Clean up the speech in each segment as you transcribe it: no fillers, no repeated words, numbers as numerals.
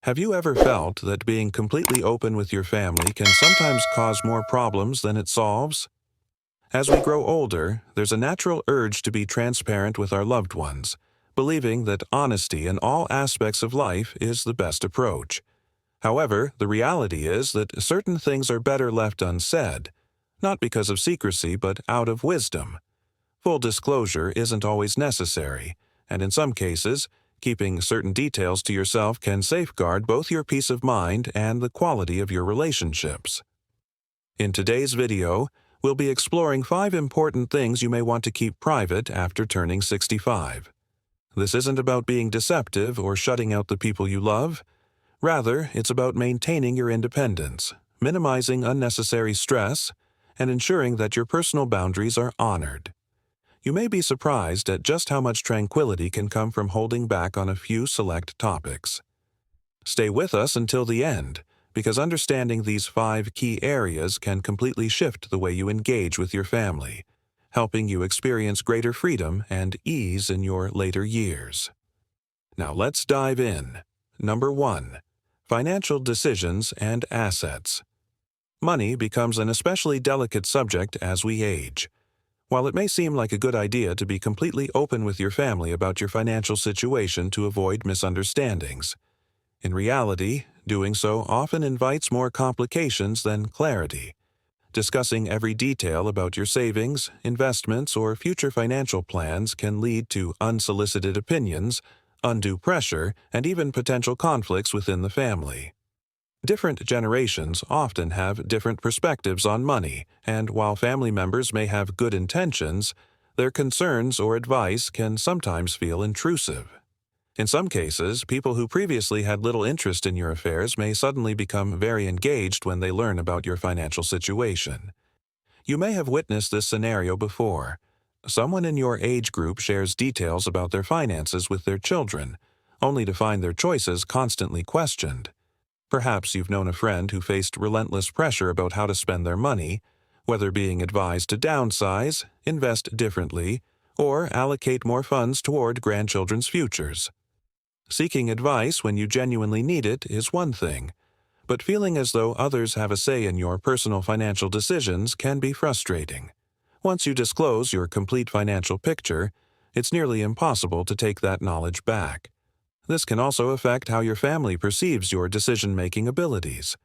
Have you ever felt that being completely open with your family can sometimes cause more problems than it solves? As we grow older, there's a natural urge to be transparent with our loved ones, believing that honesty in all aspects of life is the best approach. However, the reality is that certain things are better left unsaid, not because of secrecy but out of wisdom. Full disclosure isn't always necessary, and in some cases, keeping certain details to yourself can safeguard both your peace of mind and the quality of your relationships. In today's video, we'll be exploring 5 important things you may want to keep private after turning 65. This isn't about being deceptive or shutting out the people you love. Rather, it's about maintaining your independence, minimizing unnecessary stress, and ensuring that your personal boundaries are honored. You may be surprised at just how much tranquility can come from holding back on a few select topics. Stay with us until the end, because understanding these 5 key areas can completely shift the way you engage with your family, helping you experience greater freedom and ease in your later years. Now let's dive in. Number 1. Financial decisions and assets. Money becomes an especially delicate subject as we age. While it may seem like a good idea to be completely open with your family about your financial situation to avoid misunderstandings, in reality, doing so often invites more complications than clarity. Discussing every detail about your savings, investments, or future financial plans can lead to unsolicited opinions, undue pressure, and even potential conflicts within the family. Different generations often have different perspectives on money, and while family members may have good intentions, their concerns or advice can sometimes feel intrusive. In some cases, people who previously had little interest in your affairs may suddenly become very engaged when they learn about your financial situation. You may have witnessed this scenario before. Someone in your age group shares details about their finances with their children, only to find their choices constantly questioned. Perhaps you've known a friend who faced relentless pressure about how to spend their money, whether being advised to downsize, invest differently, or allocate more funds toward grandchildren's futures. Seeking advice when you genuinely need it is one thing, but feeling as though others have a say in your personal financial decisions can be frustrating. Once you disclose your complete financial picture, it's nearly impossible to take that knowledge back. This can also affect how your family perceives your decision-making abilities.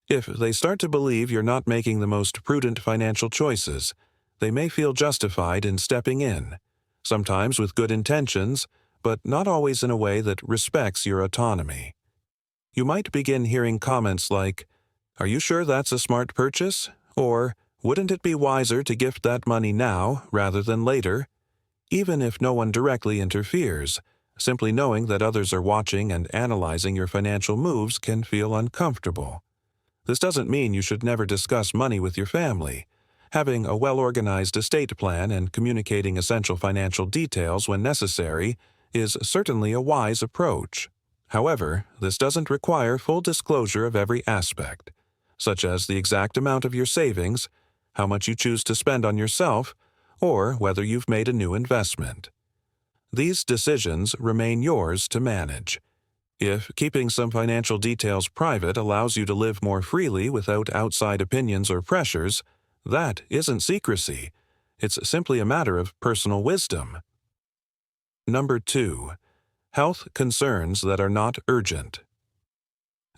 If they start to believe you're not making the most prudent financial choices, they may feel justified in stepping in, sometimes with good intentions, but not always in a way that respects your autonomy. You might begin hearing comments like, "Are you sure that's a smart purchase?" Or, "Wouldn't it be wiser to gift that money now rather than later?" Even if no one directly interferes, simply knowing that others are watching and analyzing your financial moves can feel uncomfortable. This doesn't mean you should never discuss money with your family. Having a well-organized estate plan and communicating essential financial details when necessary is certainly a wise approach. However, this doesn't require full disclosure of every aspect, such as the exact amount of your savings, how much you choose to spend on yourself, or whether you've made a new investment. These decisions remain yours to manage. If keeping some financial details private allows you to live more freely without outside opinions or pressures, that isn't secrecy. It's simply a matter of personal wisdom. Number 2. Health concerns that are not urgent.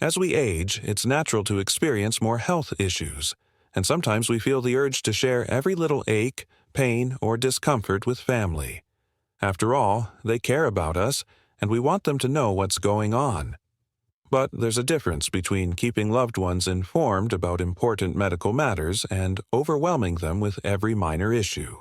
As we age, it's natural to experience more health issues, and sometimes we feel the urge to share every little ache, pain, or discomfort with family. After all, they care about us, and we want them to know what's going on. But there's a difference between keeping loved ones informed about important medical matters and overwhelming them with every minor issue.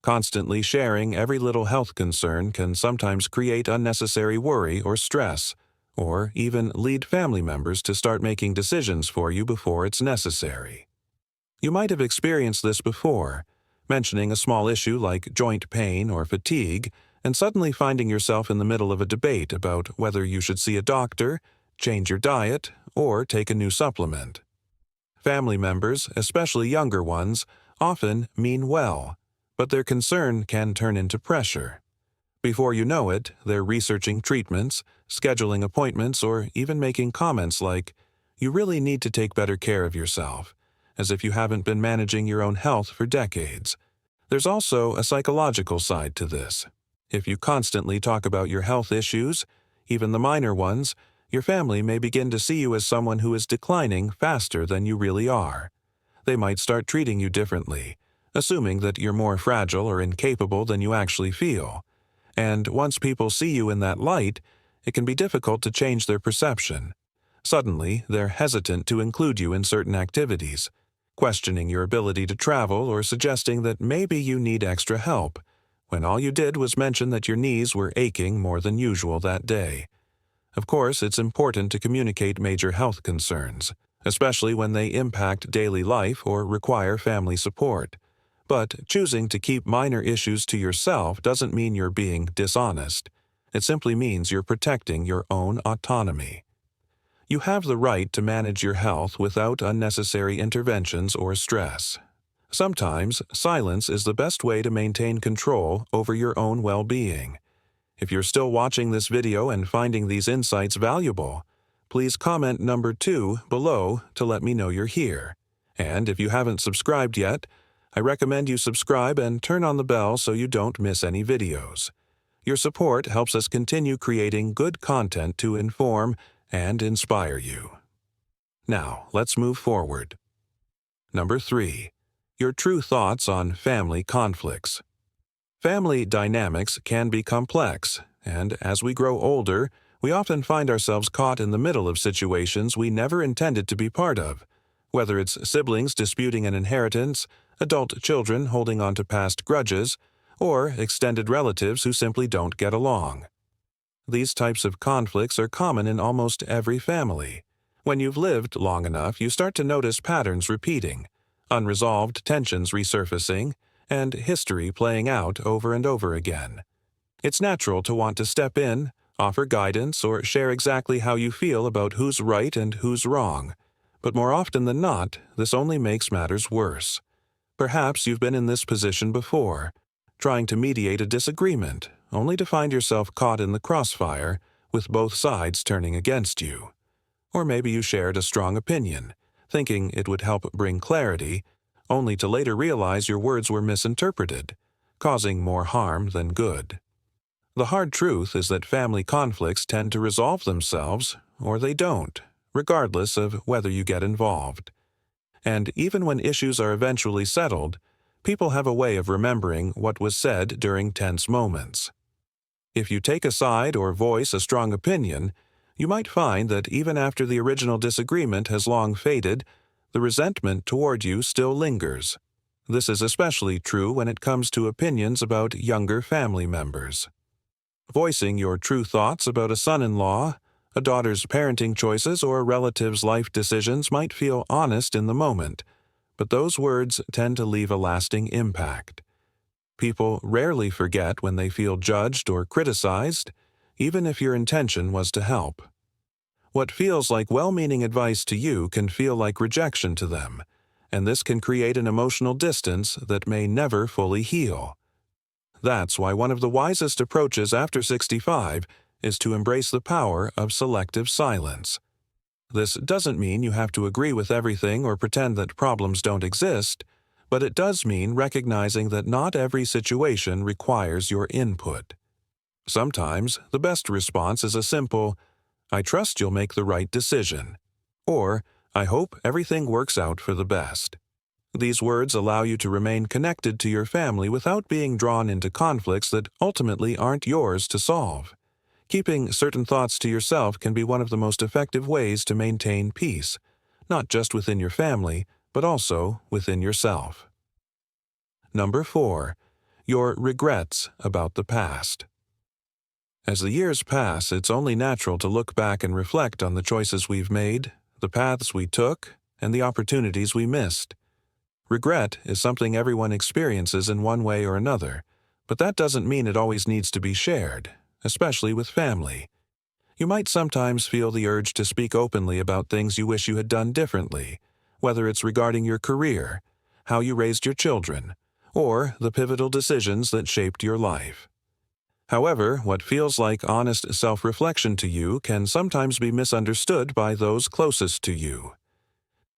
Constantly sharing every little health concern can sometimes create unnecessary worry or stress, or even lead family members to start making decisions for you before it's necessary. You might have experienced this before, mentioning a small issue like joint pain or fatigue, and suddenly finding yourself in the middle of a debate about whether you should see a doctor, change your diet, or take a new supplement. Family members, especially younger ones, often mean well, but their concern can turn into pressure. Before you know it, they're researching treatments, scheduling appointments, or even making comments like, "You really need to take better care of yourself," as if you haven't been managing your own health for decades. There's also a psychological side to this. If you constantly talk about your health issues, even the minor ones, your family may begin to see you as someone who is declining faster than you really are. They might start treating you differently, assuming that you're more fragile or incapable than you actually feel. And once people see you in that light, it can be difficult to change their perception. Suddenly, they're hesitant to include you in certain activities, questioning your ability to travel or suggesting that maybe you need extra help, when all you did was mention that your knees were aching more than usual that day. Of course, it's important to communicate major health concerns, especially when they impact daily life or require family support. But choosing to keep minor issues to yourself doesn't mean you're being dishonest. It simply means you're protecting your own autonomy. You have the right to manage your health without unnecessary interventions or stress. Sometimes, silence is the best way to maintain control over your own well-being. If you're still watching this video and finding these insights valuable, please comment number 2 below to let me know you're here. And if you haven't subscribed yet, I recommend you subscribe and turn on the bell so you don't miss any videos. Your support helps us continue creating good content to inform and inspire you. Now, let's move forward. Number 3. Your true thoughts on family conflicts. Family dynamics can be complex, and as we grow older, we often find ourselves caught in the middle of situations we never intended to be part of, whether it's siblings disputing an inheritance, adult children holding on to past grudges, or extended relatives who simply don't get along. These types of conflicts are common in almost every family. When you've lived long enough, you start to notice patterns repeating, unresolved tensions resurfacing, and history playing out over and over again. It's natural to want to step in, offer guidance, or share exactly how you feel about who's right and who's wrong. But more often than not, this only makes matters worse. Perhaps you've been in this position before, trying to mediate a disagreement, only to find yourself caught in the crossfire, with both sides turning against you. Or maybe you shared a strong opinion, thinking it would help bring clarity, only to later realize your words were misinterpreted, causing more harm than good. The hard truth is that family conflicts tend to resolve themselves, or they don't, regardless of whether you get involved. And even when issues are eventually settled, people have a way of remembering what was said during tense moments. If you take a side or voice a strong opinion, you might find that even after the original disagreement has long faded, the resentment toward you still lingers. This is especially true when it comes to opinions about younger family members. Voicing your true thoughts about a son-in-law, a daughter's parenting choices, or a relative's life decisions might feel honest in the moment, but those words tend to leave a lasting impact. People rarely forget when they feel judged or criticized, even if your intention was to help. What feels like well-meaning advice to you can feel like rejection to them, and this can create an emotional distance that may never fully heal. That's why one of the wisest approaches after 65 is to embrace the power of selective silence. This doesn't mean you have to agree with everything or pretend that problems don't exist, but it does mean recognizing that not every situation requires your input. Sometimes, the best response is a simple, "I trust you'll make the right decision," or "I hope everything works out for the best." These words allow you to remain connected to your family without being drawn into conflicts that ultimately aren't yours to solve. Keeping certain thoughts to yourself can be one of the most effective ways to maintain peace, not just within your family, but also within yourself. Number 4. Your regrets about the past. As the years pass, it's only natural to look back and reflect on the choices we've made, the paths we took, and the opportunities we missed. Regret is something everyone experiences in one way or another, but that doesn't mean it always needs to be shared, especially with family. You might sometimes feel the urge to speak openly about things you wish you had done differently, whether it's regarding your career, how you raised your children, or the pivotal decisions that shaped your life. However, what feels like honest self-reflection to you can sometimes be misunderstood by those closest to you.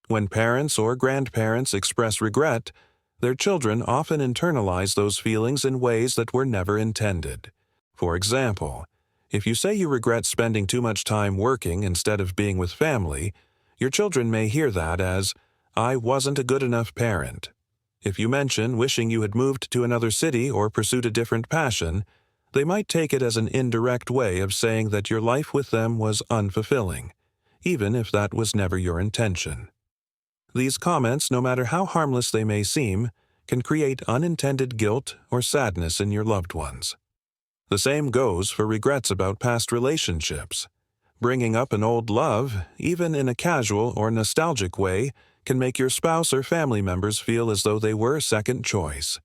When parents or grandparents express regret, their children often internalize those feelings in ways that were never intended. For example, if you say you regret spending too much time working instead of being with family, your children may hear that as, "I wasn't a good enough parent." If you mention wishing you had moved to another city or pursued a different passion, they might take it as an indirect way of saying that your life with them was unfulfilling, even if that was never your intention. These comments, no matter how harmless they may seem, can create unintended guilt or sadness in your loved ones. The same goes for regrets about past relationships. Bringing up an old love, even in a casual or nostalgic way, can make your spouse or family members feel as though they were second choice.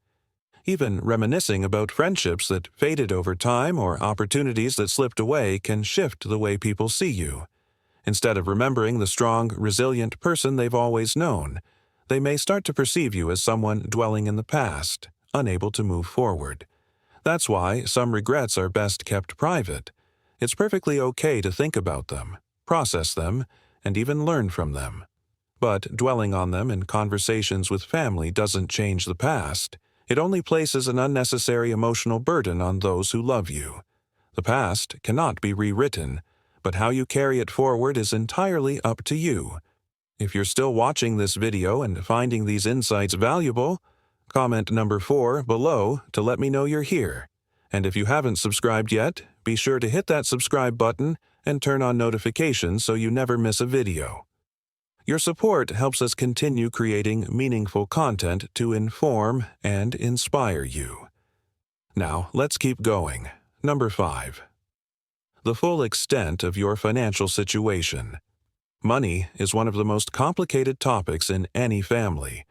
Even reminiscing about friendships that faded over time or opportunities that slipped away can shift the way people see you. Instead of remembering the strong, resilient person they've always known, they may start to perceive you as someone dwelling in the past, unable to move forward. That's why some regrets are best kept private. It's perfectly okay to think about them, process them, and even learn from them. But dwelling on them in conversations with family doesn't change the past. It only places an unnecessary emotional burden on those who love you. The past cannot be rewritten, but how you carry it forward is entirely up to you. If you're still watching this video and finding these insights valuable, comment number 4 below to let me know you're here. And if you haven't subscribed yet, be sure to hit that subscribe button and turn on notifications so you never miss a video. Your support helps us continue creating meaningful content to inform and inspire you. Now, let's keep going. Number 5. The full extent of your financial situation. Money is one of the most complicated topics in any family.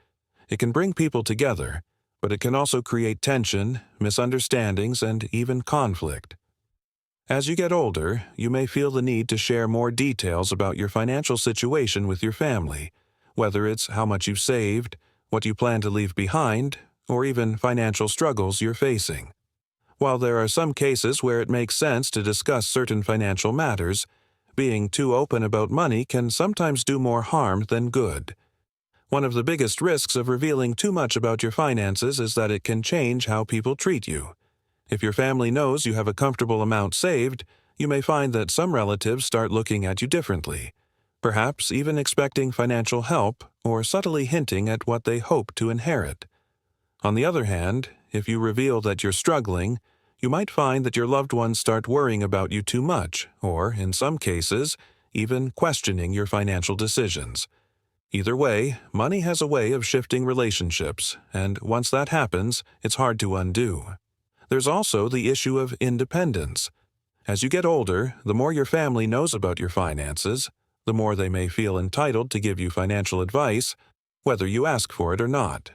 It can bring people together, but it can also create tension, misunderstandings, and even conflict. As you get older, you may feel the need to share more details about your financial situation with your family, whether it's how much you've saved, what you plan to leave behind, or even financial struggles you're facing. While there are some cases where it makes sense to discuss certain financial matters, being too open about money can sometimes do more harm than good. One of the biggest risks of revealing too much about your finances is that it can change how people treat you. If your family knows you have a comfortable amount saved, you may find that some relatives start looking at you differently, perhaps even expecting financial help or subtly hinting at what they hope to inherit. On the other hand, if you reveal that you're struggling, you might find that your loved ones start worrying about you too much, or, in some cases, even questioning your financial decisions. Either way, money has a way of shifting relationships, and once that happens, it's hard to undo. There's also the issue of independence. As you get older, the more your family knows about your finances, the more they may feel entitled to give you financial advice, whether you ask for it or not.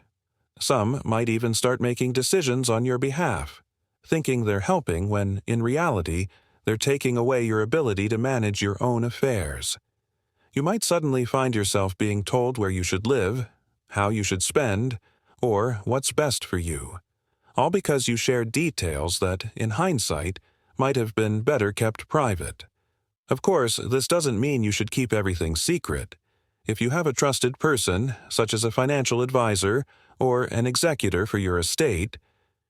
Some might even start making decisions on your behalf, thinking they're helping when, in reality, they're taking away your ability to manage your own affairs. You might suddenly find yourself being told where you should live, how you should spend, or what's best for you, all because you shared details that, in hindsight, might have been better kept private. Of course, this doesn't mean you should keep everything secret. If you have a trusted person, such as a financial advisor or an executor for your estate,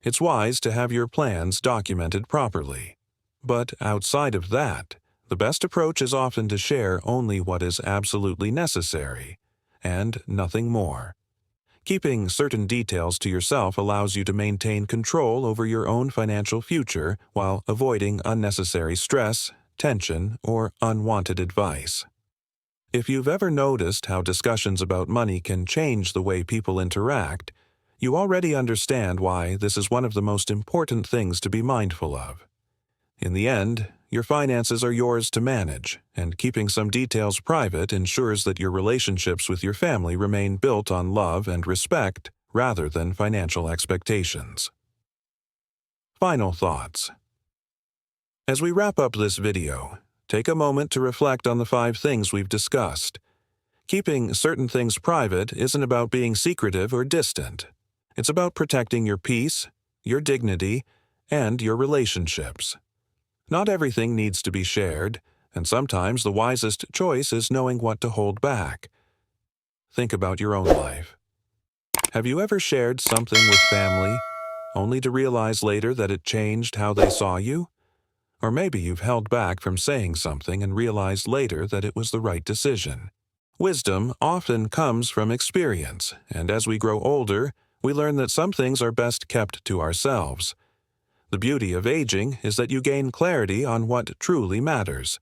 it's wise to have your plans documented properly. But outside of that, the best approach is often to share only what is absolutely necessary, and nothing more. Keeping certain details to yourself allows you to maintain control over your own financial future while avoiding unnecessary stress, tension, or unwanted advice. If you've ever noticed how discussions about money can change the way people interact, you already understand why this is one of the most important things to be mindful of. In the end, your finances are yours to manage, and keeping some details private ensures that your relationships with your family remain built on love and respect rather than financial expectations. Final thoughts. As we wrap up this video, take a moment to reflect on the 5 things we've discussed. Keeping certain things private isn't about being secretive or distant. It's about protecting your peace, your dignity, and your relationships. Not everything needs to be shared, and sometimes the wisest choice is knowing what to hold back. Think about your own life. Have you ever shared something with family, only to realize later that it changed how they saw you? Or maybe you've held back from saying something and realized later that it was the right decision. Wisdom often comes from experience, and as we grow older, we learn that some things are best kept to ourselves. The beauty of aging is that you gain clarity on what truly matters: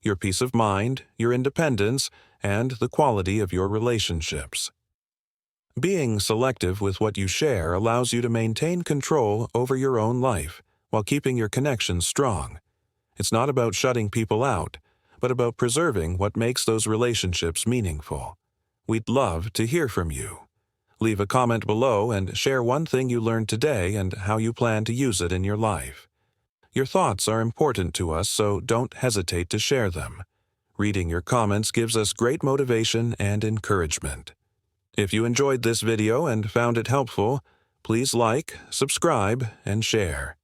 your peace of mind, your independence, and the quality of your relationships. Being selective with what you share allows you to maintain control over your own life while keeping your connections strong. It's not about shutting people out, but about preserving what makes those relationships meaningful. We'd love to hear from you. Leave a comment below and share one thing you learned today and how you plan to use it in your life. Your thoughts are important to us, so don't hesitate to share them. Reading your comments gives us great motivation and encouragement. If you enjoyed this video and found it helpful, please like, subscribe, and share.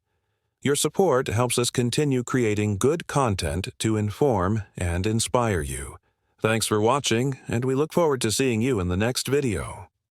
Your support helps us continue creating good content to inform and inspire you. Thanks for watching, and we look forward to seeing you in the next video.